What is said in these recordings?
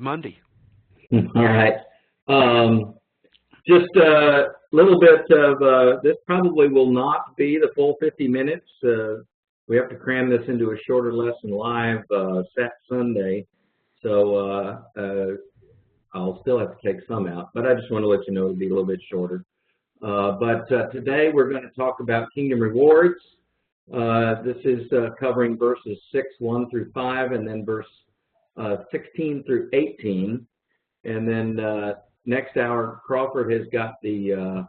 Mundie. All right. Just a little bit of this probably will not be the full 50 minutes. We have to cram this into a shorter lesson live Sunday, so I'll still have to take some out, but I just want to let you know it'll be a little bit shorter. But today we're going to talk about kingdom rewards. This is covering verses 6:1 through 5, and then verse 16 through 18. And then next hour, Crawford has got the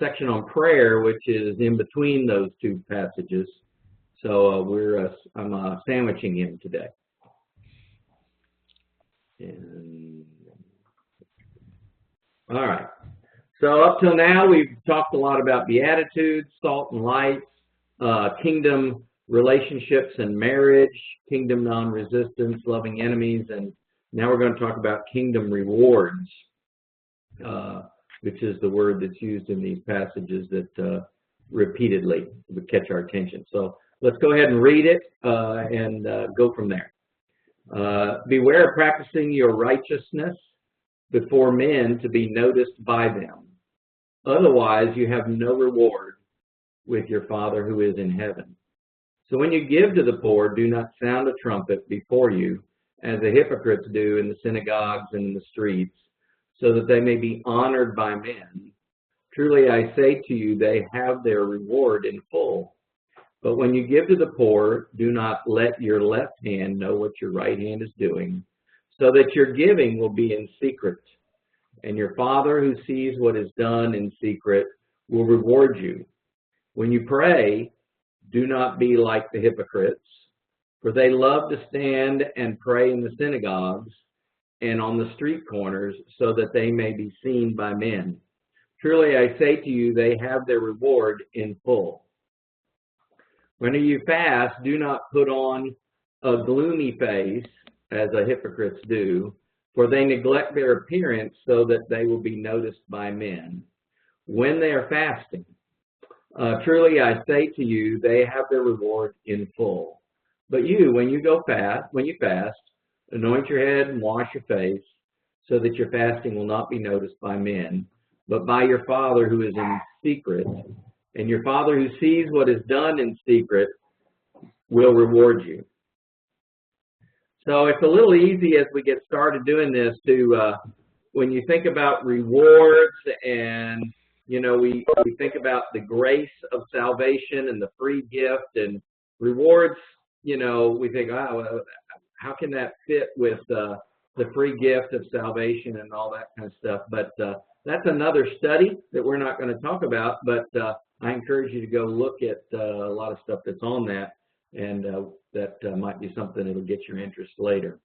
section on prayer, which is in between those two passages. So I'm sandwiching him today. All right. So up till now, we've talked a lot about Beatitudes, salt and light, kingdom relationships and marriage, kingdom non-resistance, loving enemies, and now we're going to talk about kingdom rewards, which is the word that's used in these passages that repeatedly would catch our attention. So let's go ahead and read it and go from there. Beware of practicing your righteousness before men to be noticed by them. Otherwise, you have no reward with your Father who is in heaven. So when you give to the poor, do not sound a trumpet before you, as the hypocrites do in the synagogues and in the streets, so that they may be honored by men. Truly I say to you, they have their reward in full. But when you give to the poor, do not let your left hand know what your right hand is doing, so that your giving will be in secret. And your Father who sees what is done in secret will reward you. When you pray, do not be like the hypocrites, for they love to stand and pray in the synagogues and on the street corners, so that they may be seen by men. Truly I say to you, they have their reward in full. When you fast, do not put on a gloomy face, as the hypocrites do, for they neglect their appearance so that they will be noticed by men when they are fasting. Truly I say to you, they have their reward in full. But you, when you fast, anoint your head and wash your face, so that your fasting will not be noticed by men, but by your Father who is in secret. And your Father who sees what is done in secret will reward you. So it's a little easy as we get started doing this to, when you think about rewards and, you know, we think about the grace of salvation and the free gift, and rewards, you know, we think, oh, how can that fit with the free gift of salvation and all that kind of stuff? But that's another study that we're not going to talk about, but I encourage you to go look at a lot of stuff that's on that, and that might be something that will get your interest later.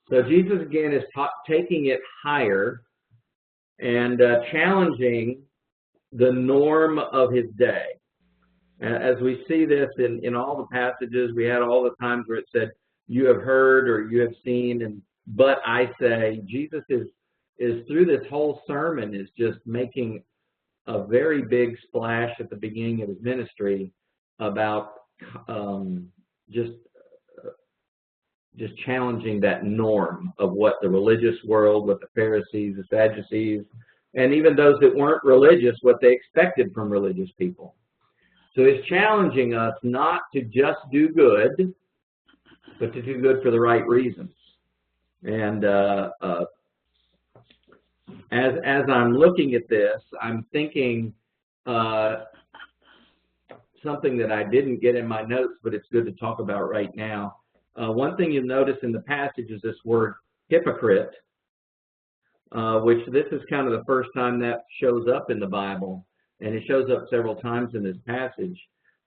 So Jesus, again, is taking it higher and challenging the norm of his day. As we see this in all the passages, we had all the times where it said, you have heard or you have seen, and but I say, Jesus is through this whole sermon is just making a very big splash at the beginning of his ministry about just challenging that norm of what the religious world, what the Pharisees, the Sadducees, and even those that weren't religious, what they expected from religious people. So he's challenging us not to just do good, but to do good for the right reasons. And as I'm looking at this, I'm thinking something that I didn't get in my notes, but it's good to talk about right now. One thing you'll notice in the passage is this word hypocrite, which this is kind of the first time that shows up in the Bible, and it shows up several times in this passage.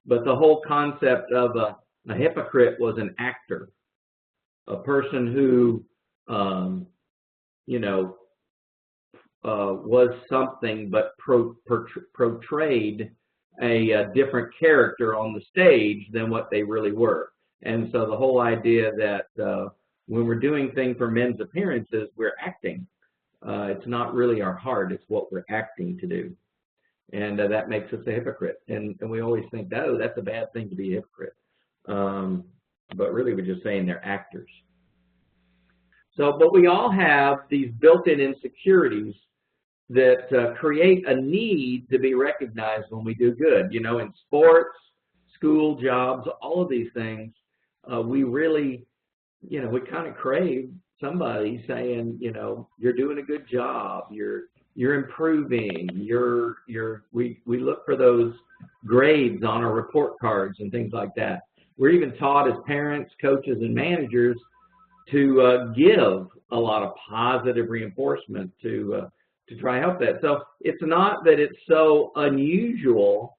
But the whole concept of a hypocrite was an actor, a person who, you know, was something but portrayed a different character on the stage than what they really were. And so the whole idea that when we're doing things for men's appearances, we're acting. It's not really our heart, it's what we're acting to do. And that makes us a hypocrite. And we always think, oh, that's a bad thing to be a hypocrite. But really we're just saying they're actors. So, but we all have these built-in insecurities that create a need to be recognized when we do good. You know, in sports, school, jobs, all of these things, we really, you know, we kind of crave somebody saying, you know, you're doing a good job, you're improving, we look for those grades on our report cards and things like that. We're even taught as parents, coaches, and managers to give a lot of positive reinforcement to try and help that. So it's not that it's so unusual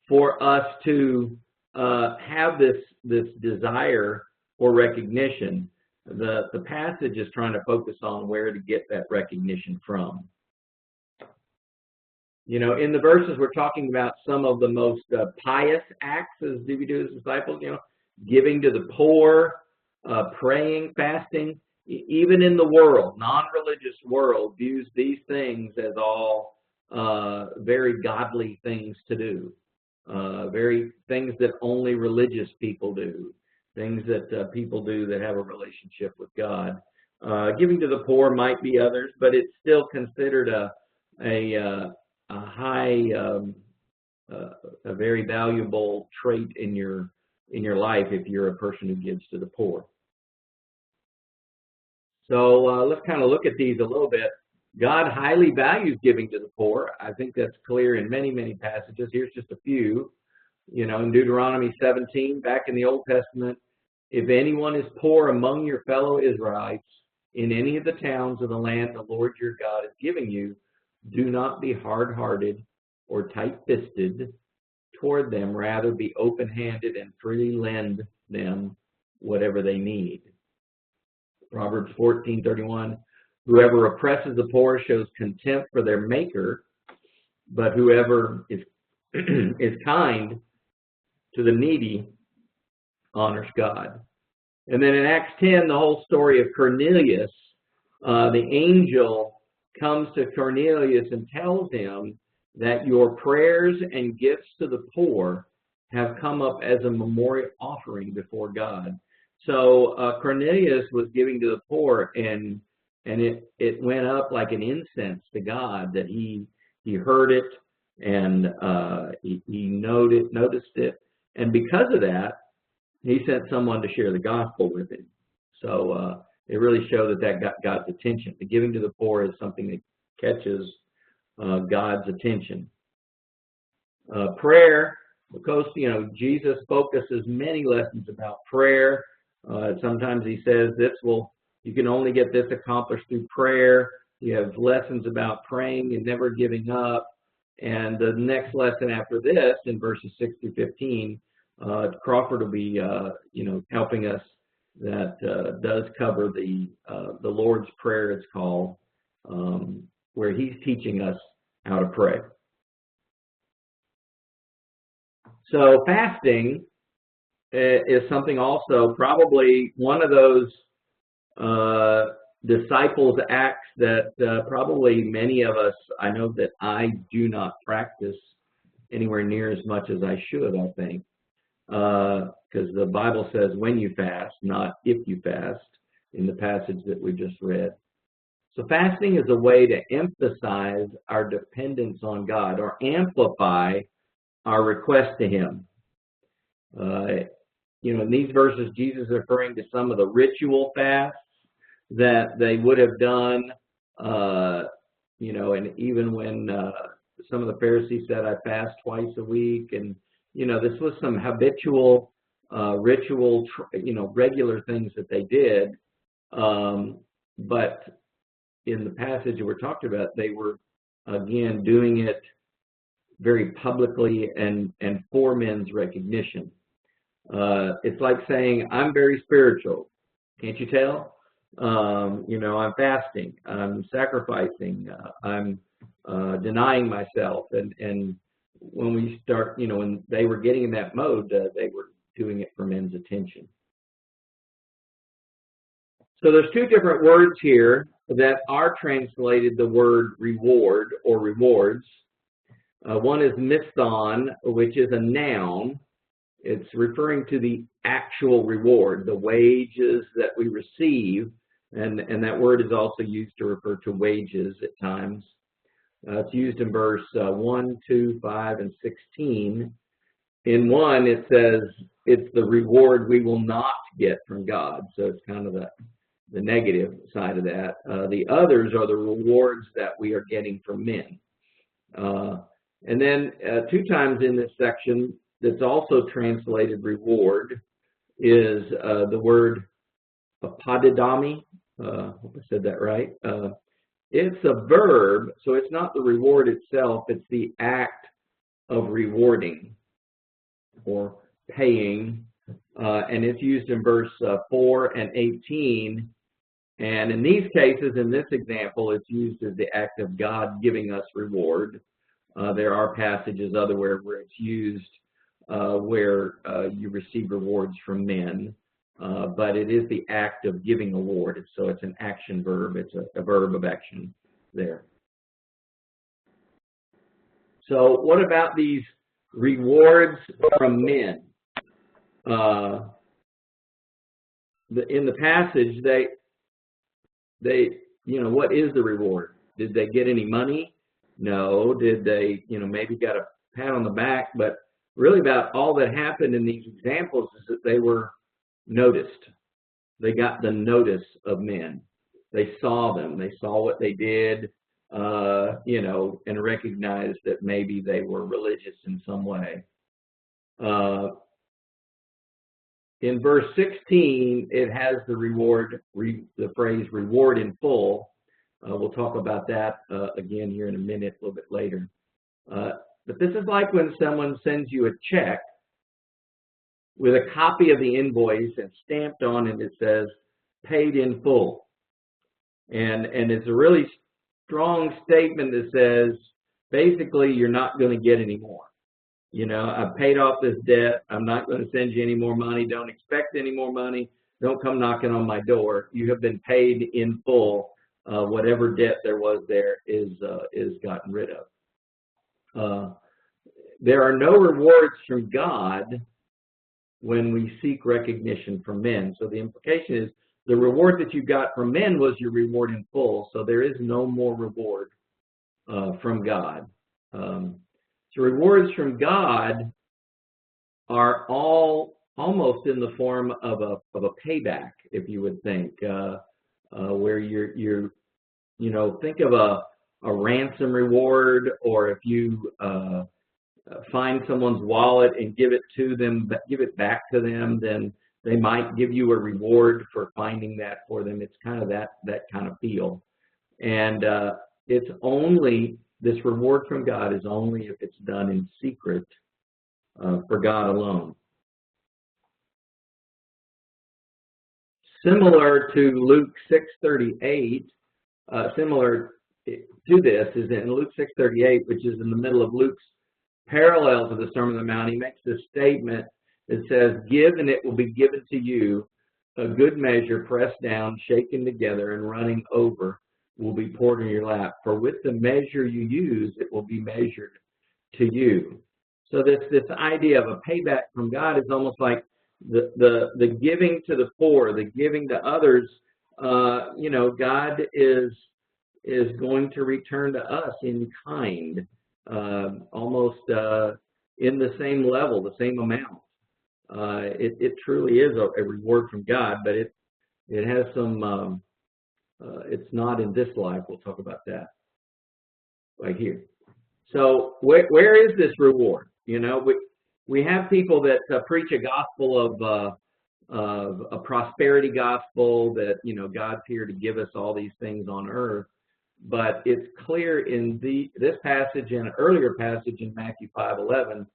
for us to have this desire for recognition. The passage is trying to focus on where to get that recognition from. You know, in the verses we're talking about some of the most pious acts as we do as disciples, you know, giving to the poor, praying, fasting. Even in the world, non-religious world views these things as all very godly things to do, very things that only religious people do, things that people do that have a relationship with God. Giving to the poor might be others, but it's still considered a high, a very valuable trait in your life if you're a person who gives to the poor. So let's kind of look at these a little bit. God highly values giving to the poor. I think that's clear in many, many passages. Here's just a few. You know, in Deuteronomy 17, back in the Old Testament, if anyone is poor among your fellow Israelites in any of the towns of the land the Lord your God is giving you, do not be hard-hearted or tight-fisted toward them. Rather, be open-handed and freely lend them whatever they need. Proverbs 14:31, whoever oppresses the poor shows contempt for their maker, but whoever is is kind to the needy honors God. And then in Acts 10, the whole story of Cornelius, the angel comes to Cornelius and tells him that your prayers and gifts to the poor have come up as a memorial offering before God. So Cornelius was giving to the poor, and it went up like an incense to God, that he heard it and he noticed it, and because of that, he sent someone to share the gospel with him. So it really showed that got God's attention. The giving to the poor is something that catches God's attention. Prayer, because you know Jesus focuses many lessons about prayer. Sometimes he says you can only get this accomplished through prayer. You have lessons about praying and never giving up. And the next lesson after this, in verses 6 through 15, Crawford will be helping us. That does cover the Lord's Prayer, it's called, where he's teaching us how to pray. So fasting is something also, probably one of those disciples' acts that probably many of us, I know that I do not practice anywhere near as much as I should, I think. Because the Bible says when you fast, not if you fast, in the passage that we just read. So fasting is a way to emphasize our dependence on God or amplify our request to Him. In these verses, Jesus is referring to some of the ritual fasts that they would have done, and even when some of the Pharisees said, I fast twice a week, and this was some habitual, ritual, regular things that they did. But in the passage that we're talking about, they were, again, doing it very publicly and for men's recognition. It's like saying, I'm very spiritual. Can't you tell? I'm fasting. I'm sacrificing. I'm denying myself. And when we start, when they were getting in that mode, they were doing it for men's attention. So there's two different words here that are translated the word reward or rewards. One is misthon, which is a noun. It's referring to the actual reward, the wages that we receive And that word is also used to refer to wages at times. It's used in verse 1, 2, 5, and 16. In 1, it says it's the reward we will not get from God. So it's kind of the negative side of that. The others are the rewards that we are getting from men. And then 2 times in this section that's also translated reward is the word apodidami. I hope I said that right. It's a verb, so it's not the reward itself, it's the act of rewarding or paying. And it's used in verse 4 and 18. And in these cases, in this example, it's used as the act of God giving us reward. There are passages otherwhere where it's used where you receive rewards from men, but it is the act of giving award. So it's an action verb. It's a verb of action there. So what about these rewards from men? In the passage, they, what is the reward? Did they get any money? No. Did they, maybe got a pat on the back? But really about all that happened in these examples is that they were noticed. They got the notice of men. They saw them. They saw what they did, and recognized that maybe they were religious in some way. In verse 16, it has the reward, the phrase reward in full. We'll talk about that again here in a minute, a little bit later. But this is like when someone sends you a check with a copy of the invoice and stamped on it, it says paid in full. And it's a really strong statement that says, basically, you're not going to get any more. I've paid off this debt. I'm not going to send you any more money. Don't expect any more money. Don't come knocking on my door. You have been paid in full. Whatever debt there was there is gotten rid of. There are no rewards from God when we seek recognition from men. So the implication is the reward that you got from men was your reward in full. So there is no more reward from God. So rewards from God are all almost in the form of a payback, if you would think, where you're think of a ransom reward, or if you find someone's wallet and give it back to them, then they might give you a reward for finding that for them. It's kind of that kind of feel. And it's only, this reward from God is only if it's done in secret for God alone. Similar to Luke 6:38, similar to this is in Luke 6:38, which is in the middle of Luke's parallel to the Sermon on the Mount. He makes this statement that says, "Give and it will be given to you, a good measure, pressed down, shaken together, and running over will be poured in your lap. For with the measure you use, it will be measured to you." So this idea of a payback from God is almost like the giving to the poor, the giving to others. God is going to return to us in kind, almost in the same level, the same amount. It truly is a reward from God, but it has some. It's not in this life. We'll talk about that right here. So where is this reward? We have people that preach a gospel of a prosperity gospel, that God's here to give us all these things on earth. But it's clear in this passage and an earlier passage in Matthew 5:11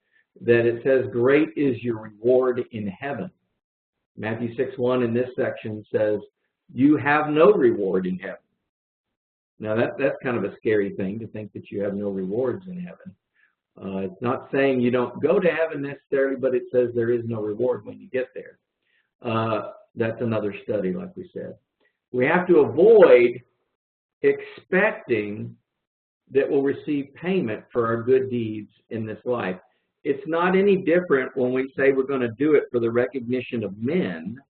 that it says, "Great is your reward in heaven." Matthew 6:1 in this section says, "You have no reward in heaven." Now that's kind of a scary thing, to think that you have no rewards in heaven. It's not saying you don't go to heaven necessarily, but it says there is no reward when you get there. That's another study, like we said. We have to avoid expecting that we'll receive payment for our good deeds in this life. It's not any different when we say we're going to do it for the recognition of men,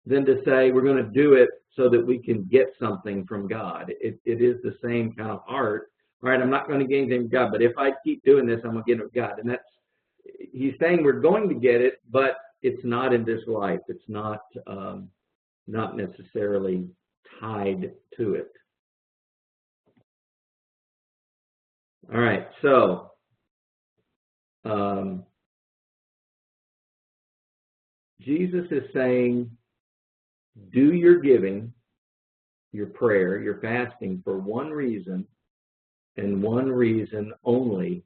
than to say we're going to do it so that we can get something from God. It is the same kind of heart. All right, I'm not going to get anything from God, but if I keep doing this, I'm going to get it from God. And he's saying we're going to get it, but it's not in this life. It's not necessarily tied to it. All right, so Jesus is saying, do your giving, your prayer, your fasting for one reason and one reason only,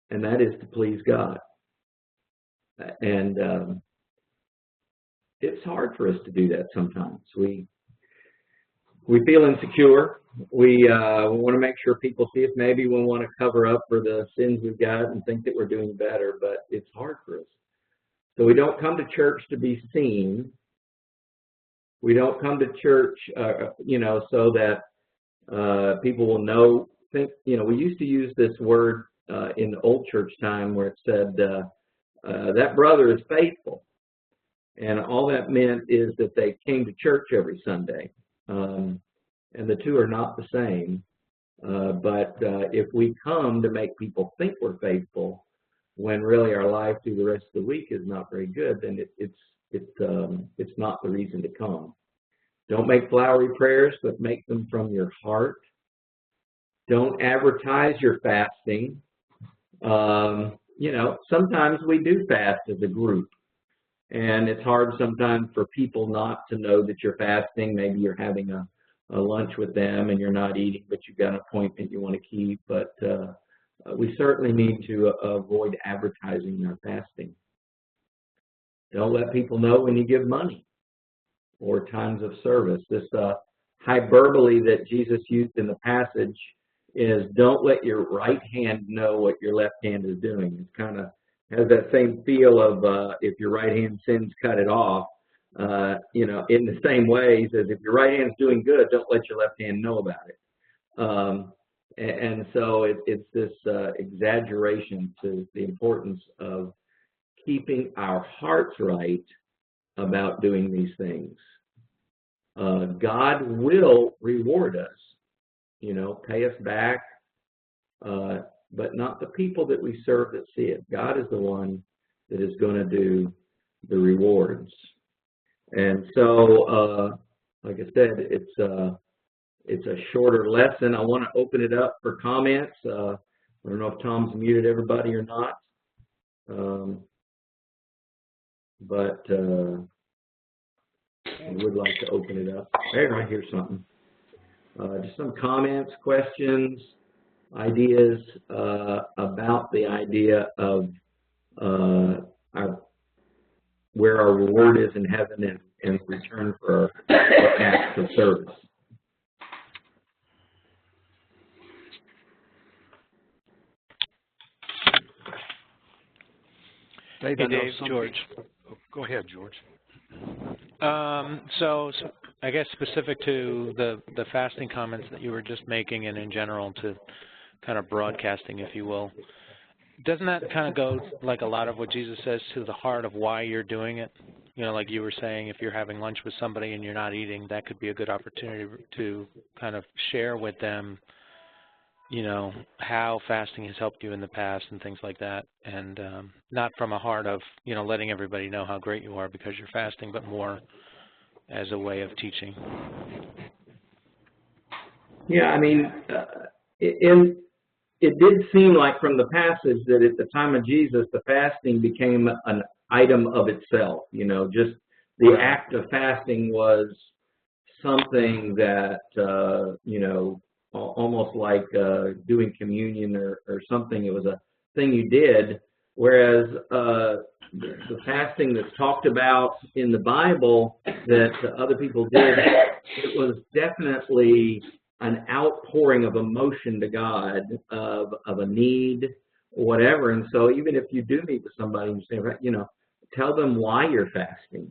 and that is to please God. And it's hard for us to do that sometimes. We feel insecure. We want to make sure people see us. Maybe we want to cover up for the sins we've got and think that we're doing better, but it's hard for us. So we don't come to church to be seen. We don't come to church, so that people will know. We used to use this word in old church time where it said, that brother is faithful. And all that meant is that they came to church every Sunday. And the two are not the same. But if we come to make people think we're faithful, when really our life through the rest of the week is not very good, then it's not the reason to come. Don't make flowery prayers, but make them from your heart. Don't advertise your fasting. Sometimes we do fast as a group, and it's hard sometimes for people not to know that you're fasting. Maybe you're having a lunch with them and you're not eating, but you've got an appointment you want to keep. But we certainly need to avoid advertising our fasting. Don't let people know when you give money or times of service. This hyperbole that Jesus used in the passage is don't let your right hand know what your left hand is doing. It kind of has that same feel of if your right hand sins, cut it off. In the same way, he says if your right hand's doing good, don't let your left hand know about it. And so it's this exaggeration to the importance of keeping our hearts right about doing these things. God will reward us, pay us back, but not the people that we serve that see it. God is the one that is going to do the rewards. And so, like I said, it's a shorter lesson. I want to open it up for comments. I don't know if Tom's muted everybody or not, but I would like to open it up. Hey, I hear something. Just some comments, questions, ideas about the idea of where our reward is in heaven and return for our acts of service. Hey, Dave, George. Go ahead, George. So I guess specific to the fasting comments that you were just making and in general to kind of broadcasting, if you will, doesn't that kind of go like a lot of what Jesus says to the heart of why you're doing it? Like you were saying, if you're having lunch with somebody and you're not eating, that could be a good opportunity to kind of share with them, how fasting has helped you in the past and things like that. And not from a heart of, letting everybody know how great you are because you're fasting, but more as a way of teaching. Yeah, I mean, it did seem like from the passage that at the time of Jesus, the fasting became an item of itself. Just the act of fasting was something that, almost like doing communion or something. It was a thing you did, whereas the fasting that's talked about in the Bible that other people did, it was definitely an outpouring of emotion to God of a need or whatever. And so even if you do meet with somebody and you say, tell them why you're fasting.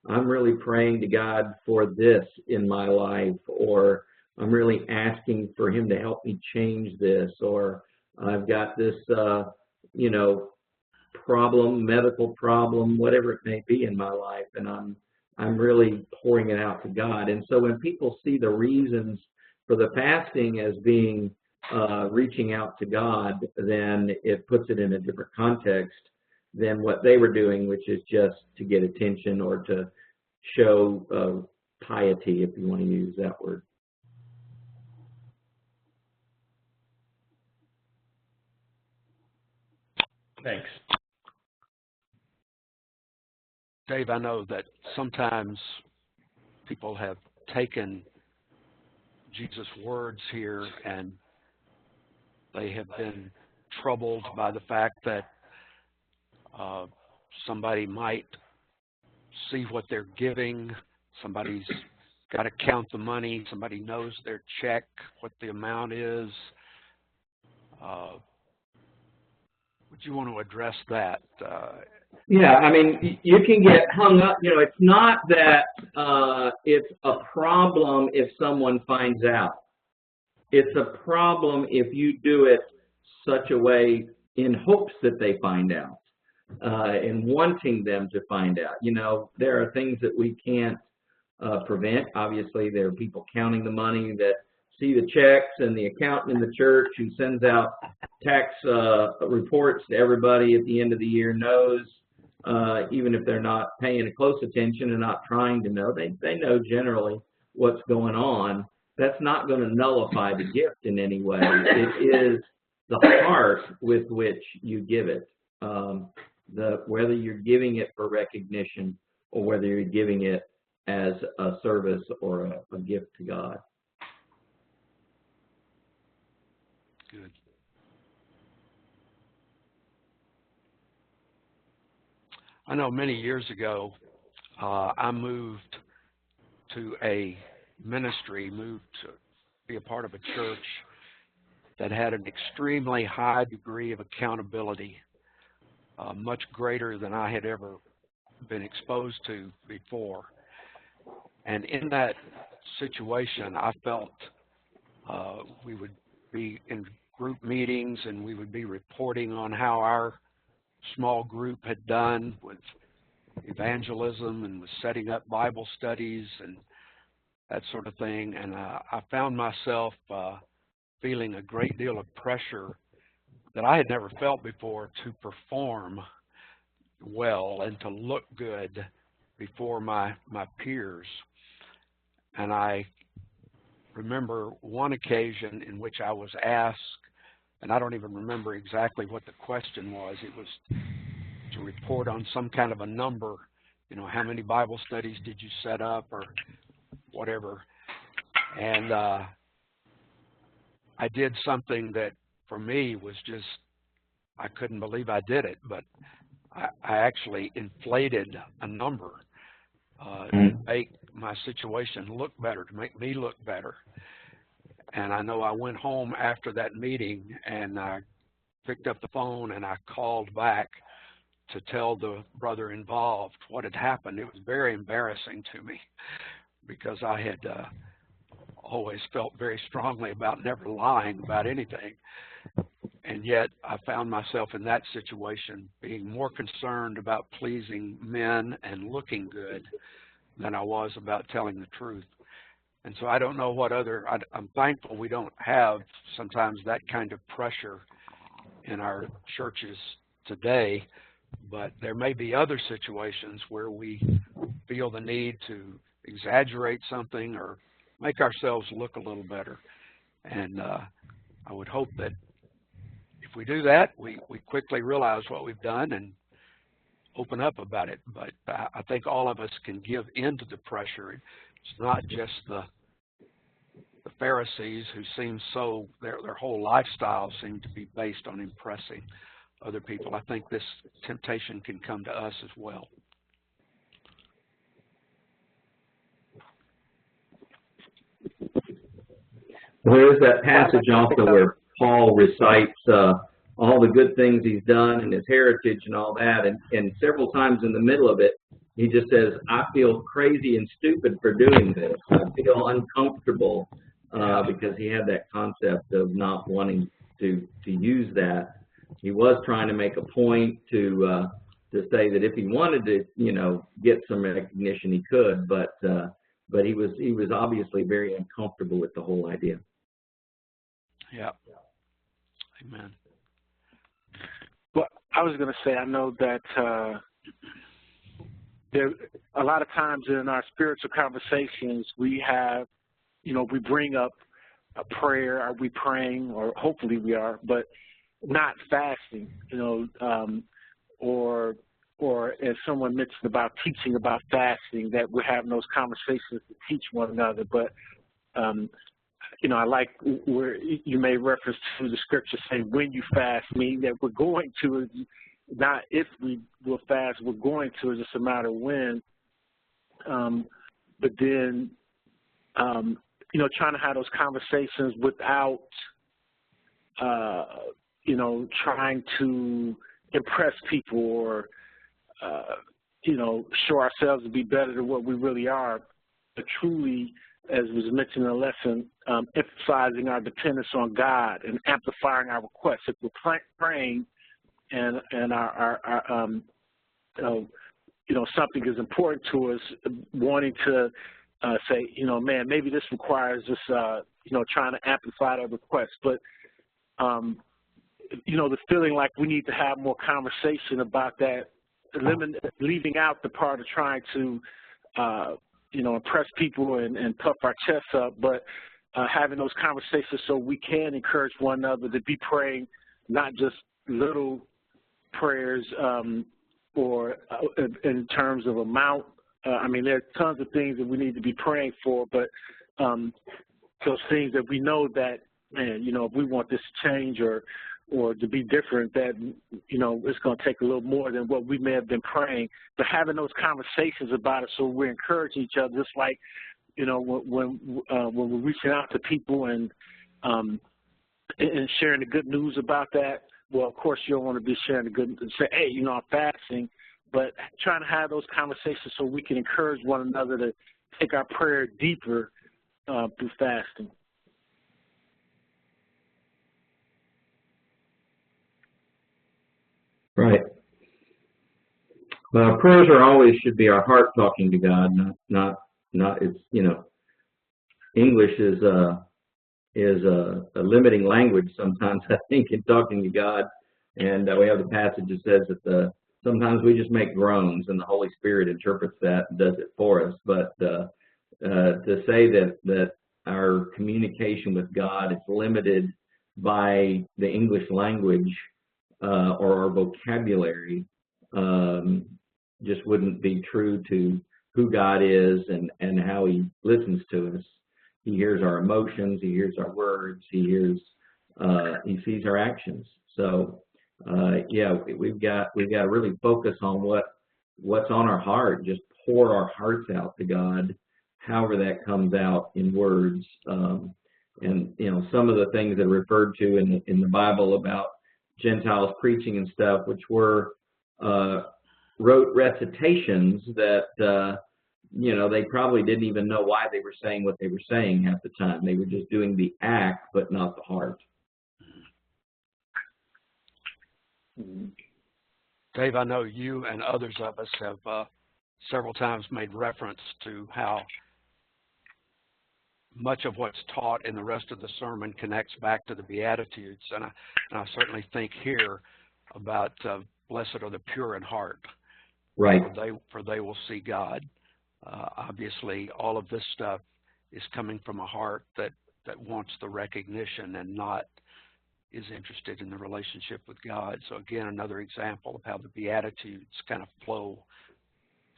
I'm really praying to God for this in my life, or I'm really asking for him to help me change this, or I've got this, problem, medical problem, whatever it may be in my life, and I'm really pouring it out to God. And so when people see the reasons for the fasting as being reaching out to God, then it puts it in a different context than what they were doing, which is just to get attention or to show piety, if you want to use that word. Thanks. Dave, I know that sometimes people have taken Jesus' words here and they have been troubled by the fact that somebody might see what they're giving, somebody's got to count the money, somebody knows their check, what the amount is. Would you want to address that? Yeah, I mean, you can get hung up. You know, it's not that it's a problem if someone finds out. It's a problem if you do it such a way in hopes that they find out and wanting them to find out. You know, there are things that we can't prevent. Obviously, there are people counting the money that see the checks, and the accountant in the church who sends out tax reports to everybody at the end of the year knows, even if they're not paying close attention and not trying to know, they know generally what's going on. That's not going to nullify the gift in any way. It is the heart with which you give it, whether you're giving it for recognition or whether you're giving it as a service or a gift to God. Good. I know many years ago, I moved to a ministry, moved to be a part of a church that had an extremely high degree of accountability, much greater than I had ever been exposed to before. And in that situation, I felt we would be in group meetings and we would be reporting on how our small group had done with evangelism and with setting up Bible studies and that sort of thing. And I found myself feeling a great deal of pressure that I had never felt before to perform well and to look good before my peers. And I remember one occasion in which I was asked, and I don't even remember exactly what the question was. It was to report on some kind of a number, you know, how many Bible studies did you set up or whatever. And I did something that for me was just, I couldn't believe I did it, but I actually inflated a number to make my situation look better, to make me look better. And I know I went home after that meeting and I picked up the phone and I called back to tell the brother involved what had happened. It was very embarrassing to me because I had always felt very strongly about never lying about anything. And yet I found myself in that situation being more concerned about pleasing men and looking good than I was about telling the truth. And so I don't know what I'm thankful we don't have sometimes that kind of pressure in our churches today, but there may be other situations where we feel the need to exaggerate something or make ourselves look a little better. And I would hope that if we do that, we quickly realize what we've done and open up about it. But I think all of us can give in to the pressure. It's not just the Pharisees who seem so, their whole lifestyle seemed to be based on impressing other people. I think this temptation can come to us as well. There is that passage also where Paul recites all the good things he's done and his heritage and all that, and several times in the middle of it, he just says, I feel crazy and stupid for doing this. I feel uncomfortable because he had that concept of not wanting to use that. He was trying to make a point to say that if he wanted to, get some recognition, he could, but he was obviously very uncomfortable with the whole idea. Yeah. Amen. Well, I was going to say, I know that there a lot of times in our spiritual conversations, we have, we bring up a prayer. Are we praying? Or hopefully we are, but not fasting, or as someone mentioned about teaching about fasting, that we're having those conversations to teach one another. But, I like where you made reference to the scripture saying when you fast, meaning that we're going to, not if we will fast, we're going to, it's just a matter of when. But then, trying to have those conversations without, trying to impress people or, show ourselves to be better than what we really are, but truly, as was mentioned in the lesson, emphasizing our dependence on God and amplifying our requests. If we're praying and something is important to us, wanting to say, man, maybe this requires this, trying to amplify that request. But, the feeling like we need to have more conversation about that, leaving out the part of trying to, impress people and puff our chests up, but having those conversations so we can encourage one another to be praying, not just little prayers or in terms of amount. There are tons of things that we need to be praying for, but those things that we know that, man, if we want this to change or to be different, that, it's going to take a little more than what we may have been praying. But having those conversations about it so we're encouraging each other, just like, when we're reaching out to people and sharing the good news about that. Well, of course, you don't want to be sharing the good news and say, hey, I'm fasting, but trying to have those conversations so we can encourage one another to take our prayer deeper through fasting. Right. Well, prayers should be our heart talking to God, not it's, English is a limiting language sometimes, I think, in talking to God. And we have the passage that says that sometimes we just make groans and the Holy Spirit interprets that and does it for us. But to say that our communication with God is limited by the English language or our vocabulary just wouldn't be true to who God is and how he listens to us. He hears our emotions, he hears our words, he sees our actions. So we've got to really focus on what's on our heart. Just pour our hearts out to God, however that comes out in words. And some of the things that are referred to in the Bible about Gentiles preaching and stuff, which were wrote recitations that they probably didn't even know why they were saying what they were saying half the time. They were just doing the act, but not the heart. Dave, I know you and others of us have several times made reference to how much of what's taught in the rest of the sermon connects back to the Beatitudes, and I certainly think here about blessed are the pure in heart, right? For they will see God. Obviously, all of this stuff is coming from a heart that wants the recognition and not is interested in the relationship with God. So again, another example of how the Beatitudes kind of flow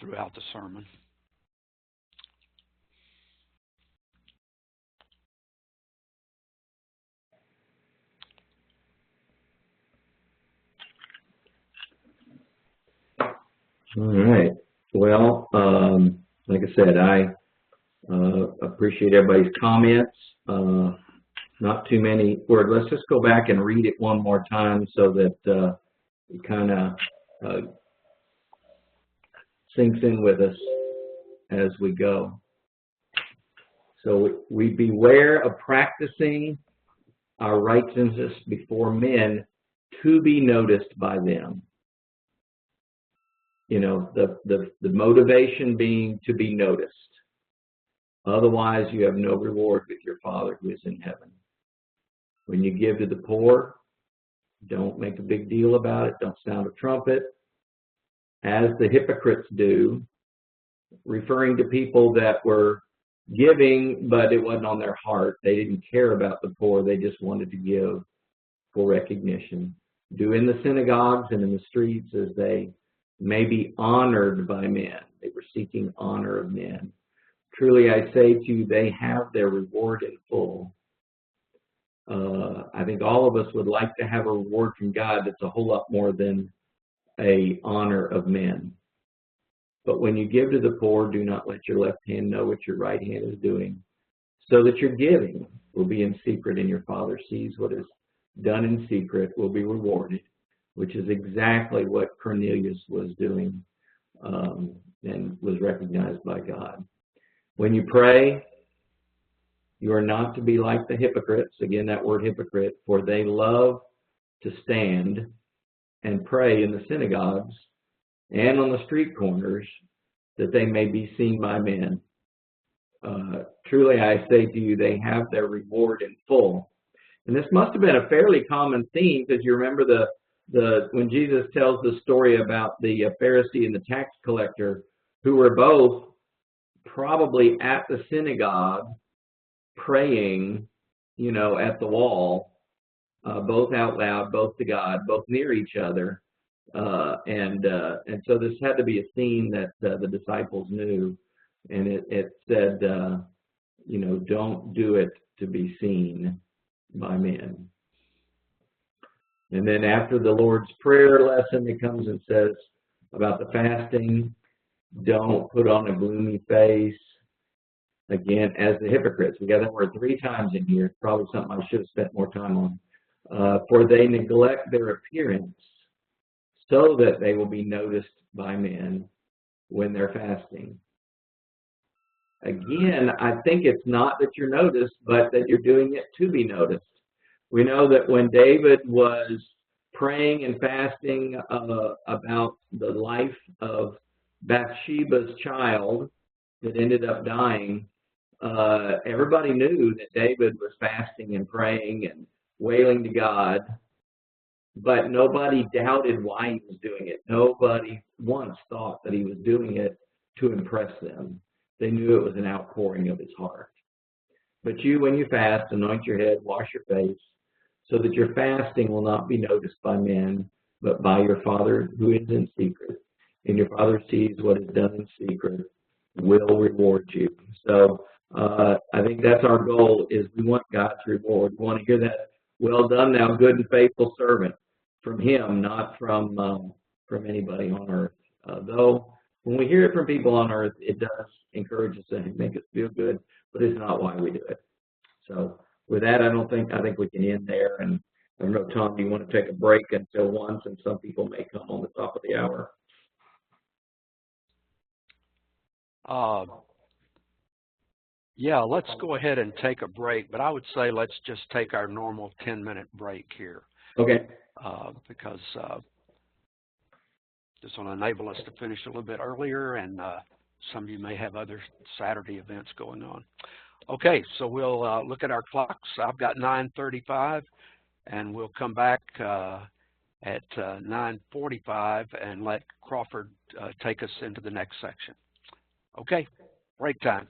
throughout the sermon. All right. Well, like I said, I appreciate everybody's comments. Not too many words. Let's just go back and read it one more time so that it kind of sinks in with us as we go. So we beware of practicing our righteousness before men to be noticed by them. You know, the motivation being to be noticed. Otherwise, you have no reward with your Father who is in heaven. When you give to the poor, don't make a big deal about it. Don't sound a trumpet, as the hypocrites do, referring to people that were giving, but it wasn't on their heart. They didn't care about the poor. They just wanted to give for recognition. Do in the synagogues and in the streets as they may be honored by men. They were seeking honor of men. Truly, I say to you, they have their reward in full. I think all of us would like to have a reward from God that's a whole lot more than a honor of men. But when you give to the poor, do not let your left hand know what your right hand is doing, so that your giving will be in secret, and your Father sees what is done in secret will be rewarded, which is exactly what Cornelius was doing and was recognized by God. When you pray, you are not to be like the hypocrites, again that word hypocrite, for they love to stand and pray in the synagogues and on the street corners, that they may be seen by men. Truly I say to you, they have their reward in full. And this must have been a fairly common theme, because you remember when Jesus tells the story about the Pharisee and the tax collector, who were both probably at the synagogue praying, you know, at the wall, both out loud, both to God, both near each other. And so this had to be a theme that the disciples knew. And it said, you know, don't do it to be seen by men. And then after the Lord's Prayer lesson, it comes and says about the fasting, don't put on a gloomy face. Again, as the hypocrites. We got that word 3 times in here. Probably something I should have spent more time on. For they neglect their appearance, so that they will be noticed by men when they're fasting. Again, I think it's not that you're noticed, but that you're doing it to be noticed. We know that when David was praying and fasting about the life of Bathsheba's child that ended up dying, everybody knew that David was fasting and praying and wailing to God, but nobody doubted why he was doing it. Nobody once thought that he was doing it to impress them. They knew it was an outpouring of his heart. But you, when you fast, anoint your head, wash your face, so that your fasting will not be noticed by men, but by your Father who is in secret. And your Father sees what is done in secret, will reward you. So I think that's our goal, is we want God's reward. We want to hear that, well done, thou good and faithful servant, from him, not from anybody on earth. Though when we hear it from people on earth, it does encourage us and make us feel good, but it's not why we do it. So with that, I think we can end there. And I don't know, Tom, do you want to take a break until 1, and some people may come on the top of the hour? Yeah, let's go ahead and take a break, but I would say let's just take our normal 10-minute break here. Okay. Because this will enable us to finish a little bit earlier, and some of you may have other Saturday events going on. Okay, so we'll look at our clocks. I've got 9:35, and we'll come back at 9:45 and let Crawford take us into the next section. Okay, break time.